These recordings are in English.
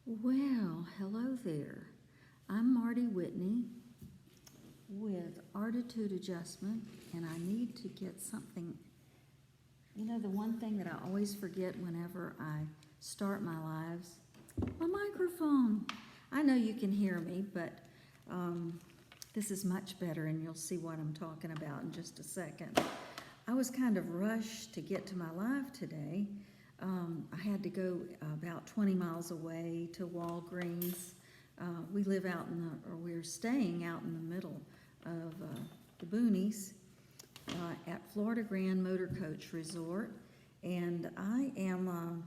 Well, hello there. I'm Marty Whitney with ARTitude adjustment, and I need to get something. You know, the one thing that I always forget whenever I start my lives, my microphone. I know you can hear me, but this is much better, and you'll see what I'm talking about in just a second. I was kind of rushed to get to my live today. I had to go about 20 miles away to Walgreens. We live out we're staying out in the middle of the boonies at Florida Grand Motor Coach Resort, and I am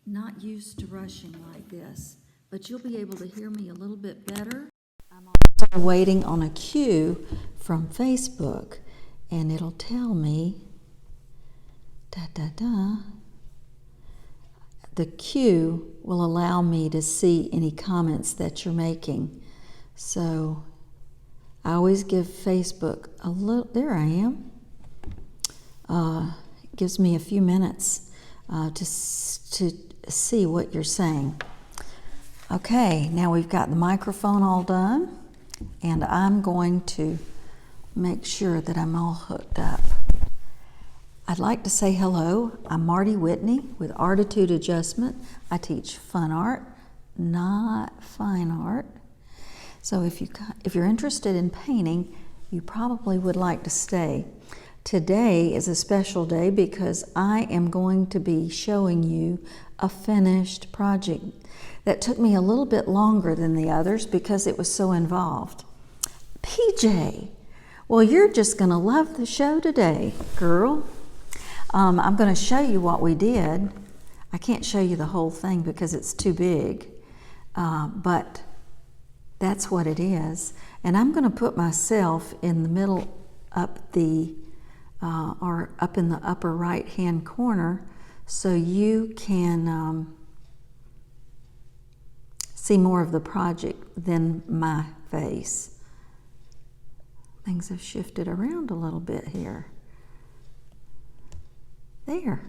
not used to rushing like this, but you'll be able to hear me a little bit better. I'm also waiting on a cue from Facebook, and it'll tell me the cue will allow me to see any comments that you're making. So I always give Facebook a little, there I am. It gives me a few minutes to see what you're saying. Okay, now we've got the microphone all done, and I'm going to make sure that I'm all hooked up. I'd like to say hello. I'm Marty Whitney with ARTitude Adjustment. I teach fun art, not fine art. So if you're interested in painting, you probably would like to stay. Today is a special day because I am going to be showing you a finished project that took me a little bit longer than the others because it was so involved. PJ, well, you're just going to love the show today, girl. I'm going to show you what we did. I can't show you the whole thing because it's too big, but that's what it is. And I'm going to put myself in the middle, up in the upper right hand corner, so you can see more of the project than my face. Things have shifted around a little bit here. There.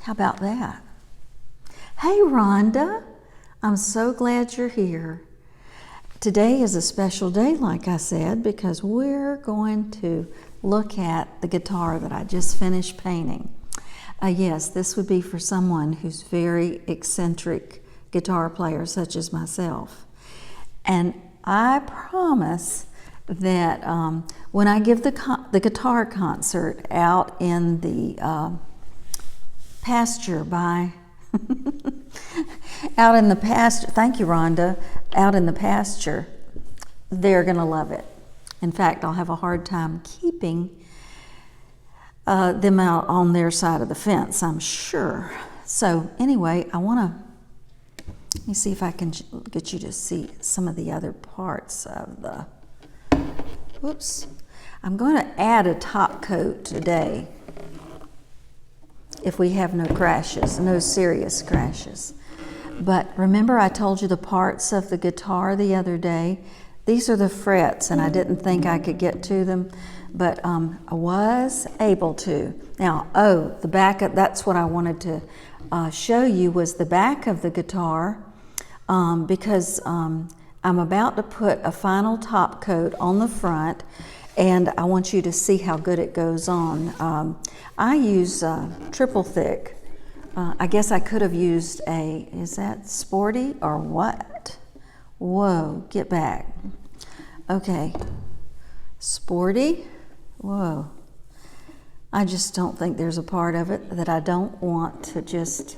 How about that? Hey, Rhonda, I'm so glad you're here. Today is a special day, like I said, because we're going to look at the guitar that I just finished painting. Yes, this would be for someone who's very eccentric guitar player, such as myself. And I promise that when I give the guitar concert out in the pasture out in the pasture, thank you, Rhonda, out in the pasture, they're going to love it. In fact, I'll have a hard time keeping them out on their side of the fence, I'm sure. So anyway, let me see if I can get you to see some of the other parts of the, whoops. I'm going to add a top coat today if we have no crashes, no serious crashes. But remember I told you the parts of the guitar the other day? These are the frets, and I didn't think I could get to them, but I was able to. Now, the back, that's what I wanted to show you, was the back of the guitar, because I'm about to put a final top coat on the front, and I want you to see how good it goes on. I use triple thick. I guess I could have used is that Sporty or what? Whoa, get back. Okay, Sporty, whoa. I just don't think there's a part of it that I don't want to just,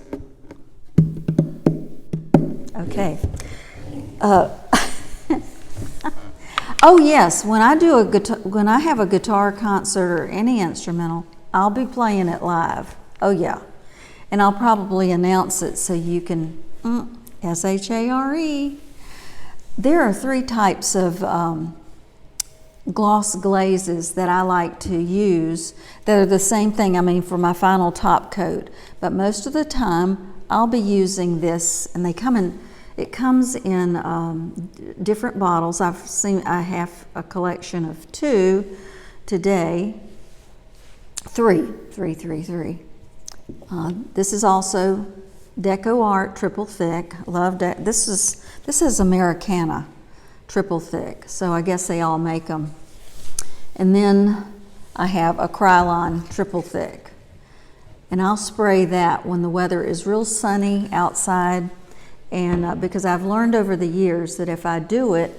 okay. Oh yes, when I have a guitar concert or any instrumental, I'll be playing it live. Oh yeah, and I'll probably announce it so you can S-H-A-R-E. There are 3 types of gloss glazes that I like to use that are the same thing, I mean, for my final top coat. But most of the time, I'll be using this, and it comes in different bottles. I have a collection of 2 today. 3. This is also Deco Art triple thick. Love that. This is Americana triple thick, so I guess they all make them. And then I have a Krylon triple thick, and I'll spray that when the weather is real sunny outside, and because I've learned over the years that if I do it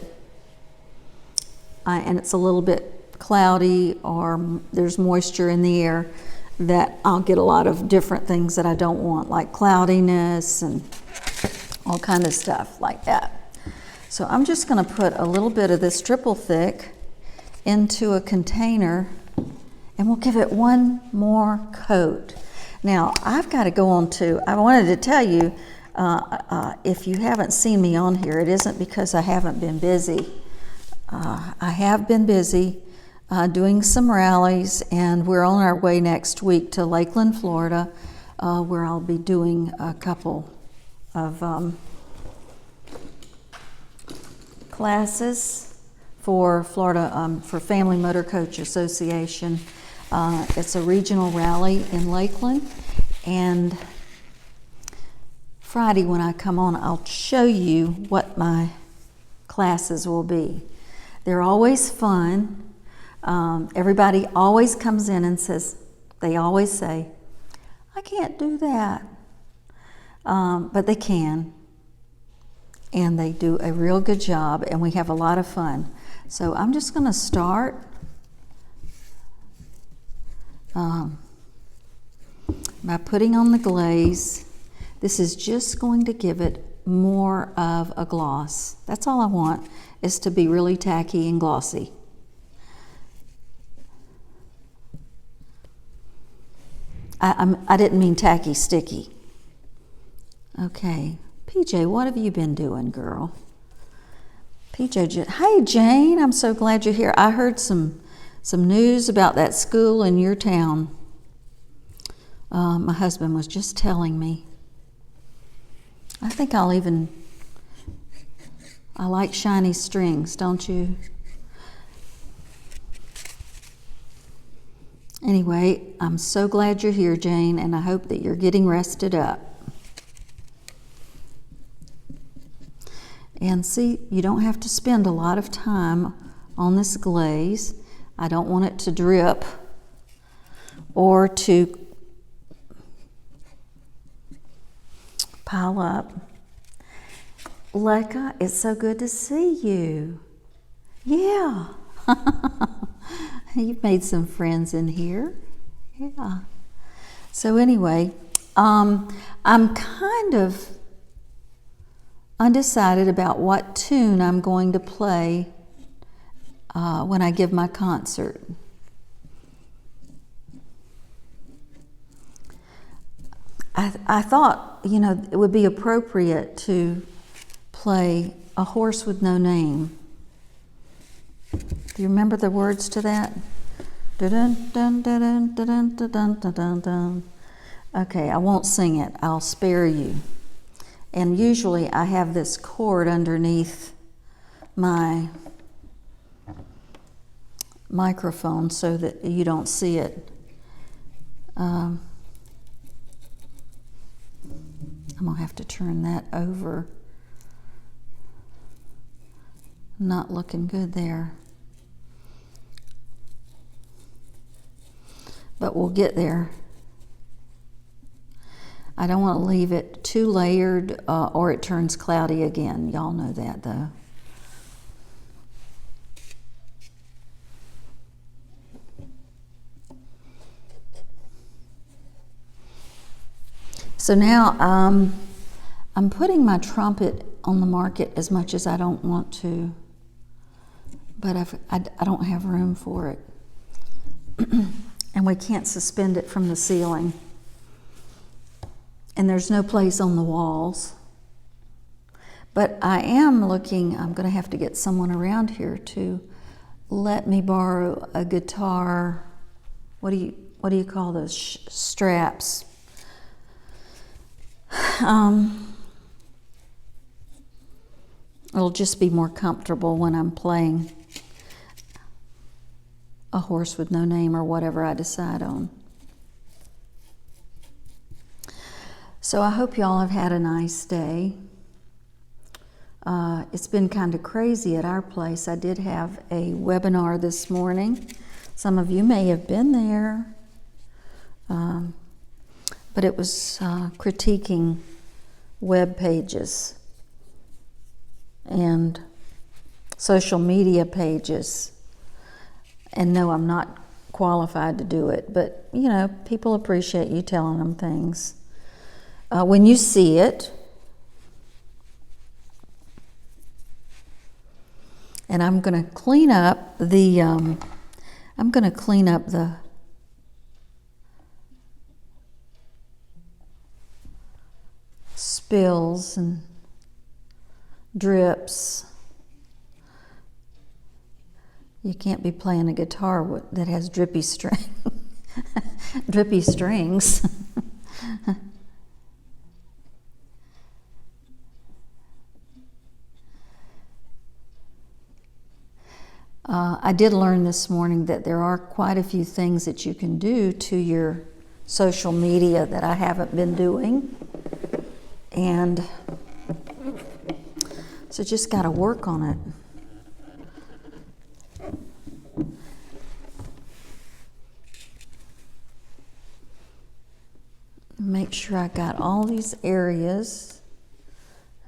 and it's a little bit cloudy or there's moisture in the air, that I'll get a lot of different things that I don't want, like cloudiness and all kind of stuff like that. So I'm just going to put a little bit of this triple thick into a container, and we'll give it one more coat. Now I've got to go on to, I wanted to tell you, if you haven't seen me on here, it isn't because I haven't been busy. I have been busy doing some rallies, and we're on our way next week to Lakeland, Florida, where I'll be doing a couple of classes for Florida, for Family Motor Coach Association. It's a regional rally in Lakeland, and Friday when I come on, I'll show you what my classes will be. They're always fun. Everybody always comes in and says, they always say, I can't do that. But they can. And they do a real good job, and we have a lot of fun. So I'm just going to start by putting on the glaze. This is just going to give it more of a gloss. That's all I want, is to be really tacky and glossy. I didn't mean tacky, sticky. Okay, PJ, what have you been doing, girl? PJ, hey Jane, I'm so glad you're here. I heard some news about that school in your town. My husband was just telling me. I think I like shiny strings, don't you? Anyway, I'm so glad you're here, Jane, and I hope that you're getting rested up. And see, you don't have to spend a lot of time on this glaze. I don't want it to drip or to pile up. Leica, it's so good to see you. Yeah. You've made some friends in here. Yeah. So anyway, I'm kind of undecided about what tune I'm going to play when I give my concert. I thought, it would be appropriate to play A Horse with No Name. Do you remember the words to that? Dun, dun, dun, dun, dun, dun, dun, dun, dun, dun. Okay, I won't sing it. I'll spare you. And usually I have this cord underneath my microphone so that you don't see it. I'm going to have to turn that over. Not looking good there. But we'll get there. I don't want to leave it too layered or it turns cloudy again. Y'all know that though. So now I'm putting my trumpet on the market as much as I don't want to, but I don't have room for it. And we can't suspend it from the ceiling. And there's no place on the walls. But I am looking, I'm going to have to get someone around here to let me borrow a guitar. What do you call those straps? It'll just be more comfortable when I'm playing A Horse with No Name or whatever I decide on. So I hope y'all have had a nice day. It's been kind of crazy at our place. I did have a webinar this morning. Some of you may have been there. But it was critiquing web pages and social media pages. And no, I'm not qualified to do it, but you know, people appreciate you telling them things. When you see it, and I'm going to clean up the spills and drips. You can't be playing a guitar that has drippy strings. I did learn this morning that there are quite a few things that you can do to your social media that I haven't been doing. And so just got to work on it. Make sure I got all these areas.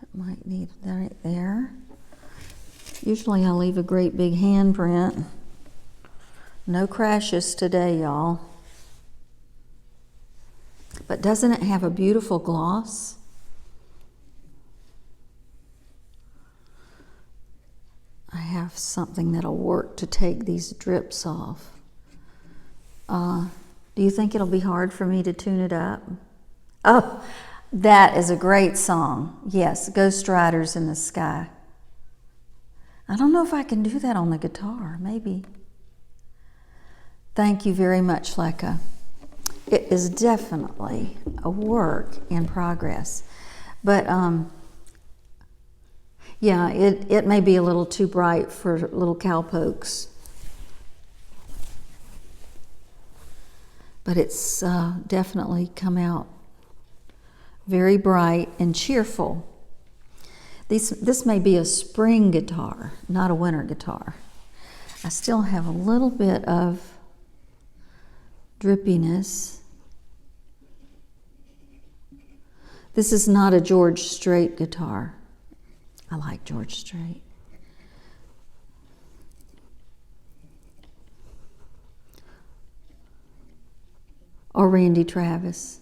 That might need that right there. Usually I leave a great big handprint. No crashes today, y'all. But doesn't it have a beautiful gloss? I have something that'll work to take these drips off. Do you think it'll be hard for me to tune it up? Oh, that is a great song. Yes, Ghost Riders in the Sky. I don't know if I can do that on the guitar, maybe. Thank you very much, Lekka. It is definitely a work in progress. But yeah, it may be a little too bright for little cowpokes. But it's definitely come out very bright and cheerful. This may be a spring guitar, not a winter guitar. I still have a little bit of drippiness. This is not a George Strait guitar. I like George Strait. Or Randy Travis.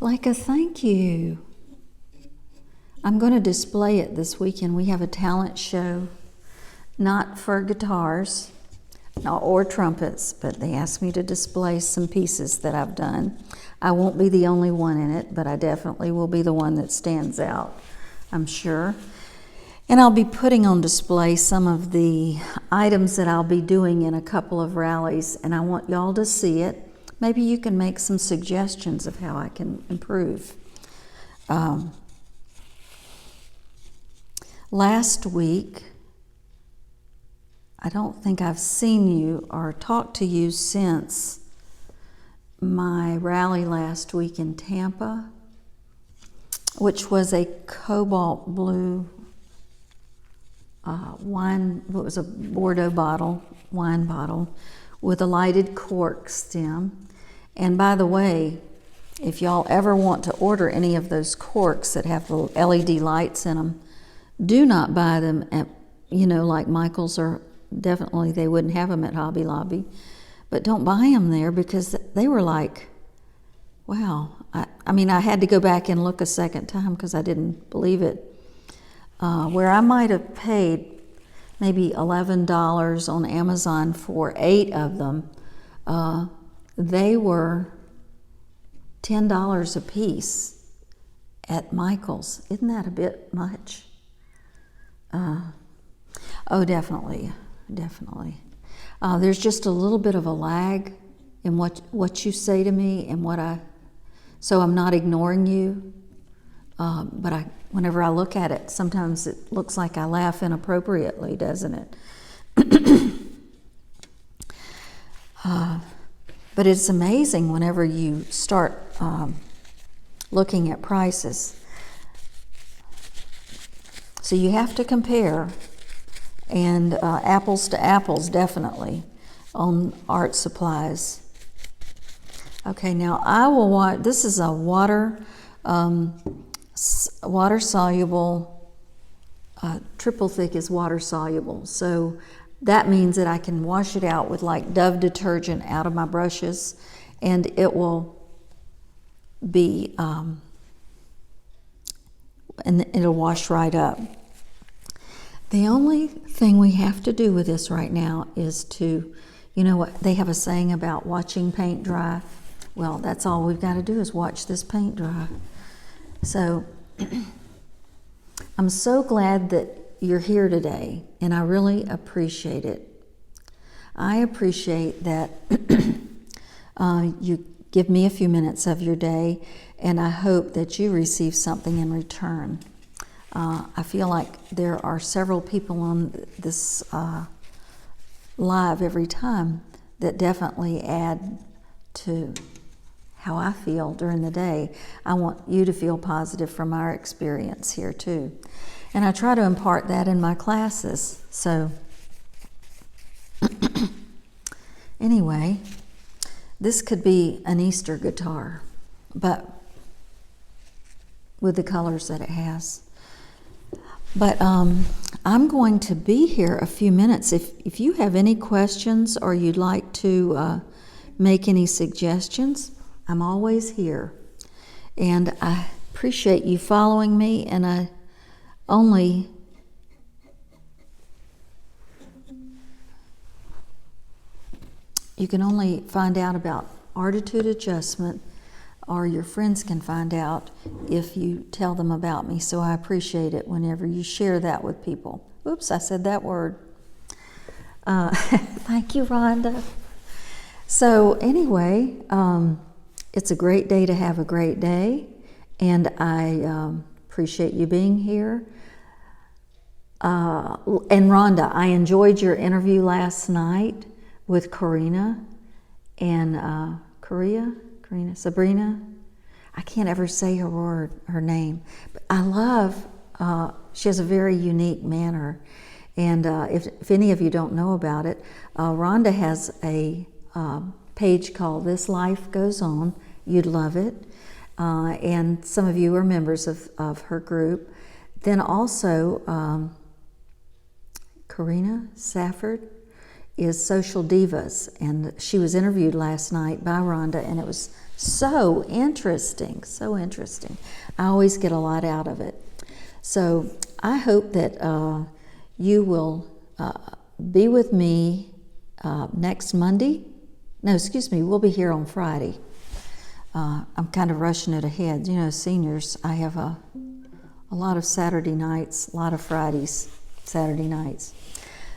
Like a thank you. I'm going to display it this weekend. We have a talent show, not for guitars or trumpets, but they asked me to display some pieces that I've done. I won't be the only one in it, but I definitely will be the one that stands out, I'm sure. And I'll be putting on display some of the items that I'll be doing in a couple of rallies, and I want y'all to see it. Maybe you can make some suggestions of how I can improve. Last week, I don't think I've seen you or talked to you since my rally last week in Tampa, which was a cobalt blue wine. It was a Bordeaux wine bottle with a lighted cork stem. And by the way, if y'all ever want to order any of those corks that have the LED lights in them, do not buy them at, like Michael's, or definitely they wouldn't have them at Hobby Lobby. But don't buy them there, because they were like, wow. I mean, I had to go back and look a second time because I didn't believe it. Where I might have paid maybe $11 on Amazon for 8 of them, they were $10 a piece at Michael's. Isn't that a bit much? Oh, definitely. There's just a little bit of a lag in what you say to me and so I'm not ignoring you. But whenever I look at it, sometimes it looks like I laugh inappropriately, doesn't it? But it's amazing whenever you start looking at prices. So you have to compare, and apples to apples definitely on art supplies. Okay, now I will watch. This is a water soluble. Triple thick is water soluble, so that means that I can wash it out with like Dove detergent out of my brushes, and it will be and it'll wash right up. The only thing we have to do with this right now is to, you know what, they have a saying about watching paint dry. Well, that's all we've got to do is watch this paint dry. So I'm so glad that you're here today, and I really appreciate it. I appreciate that you give me a few minutes of your day, and I hope that you receive something in return. I feel like there are several people on this live every time that definitely add to how I feel during the day. I want you to feel positive from our experience here too. And I try to impart that in my classes. So anyway, this could be an Easter guitar, but with the colors that it has. But I'm going to be here a few minutes. If you have any questions or you'd like to make any suggestions, I'm always here. And I appreciate you following me, and I only you can only find out about ARTitude adjustment, or your friends can find out if you tell them about me. So I appreciate it whenever you share that with people. Oops, I said that word. Thank you, Rhonda. So anyway, it's a great day to have a great day, and I appreciate you being here. And Rhonda, I enjoyed your interview last night with Karina and Sabrina. I can't ever say her name, but I love, she has a very unique manner. And if any of you don't know about it, Rhonda has a page called This Life Goes On. You'd love it. And some of you are members of her group. Then also, Karina Safford is Social Divas, and she was interviewed last night by Rhonda, and it was so interesting, so interesting. I always get a lot out of it. So I hope that you will be with me next Monday. No, excuse me, we'll be here on Friday. I'm kind of rushing it ahead. You know, seniors, I have a lot of Saturday nights, a lot of Fridays, Saturday nights.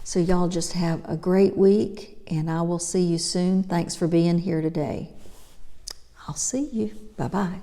So y'all just have a great week, and I will see you soon. Thanks for being here today. I'll see you. Bye-bye.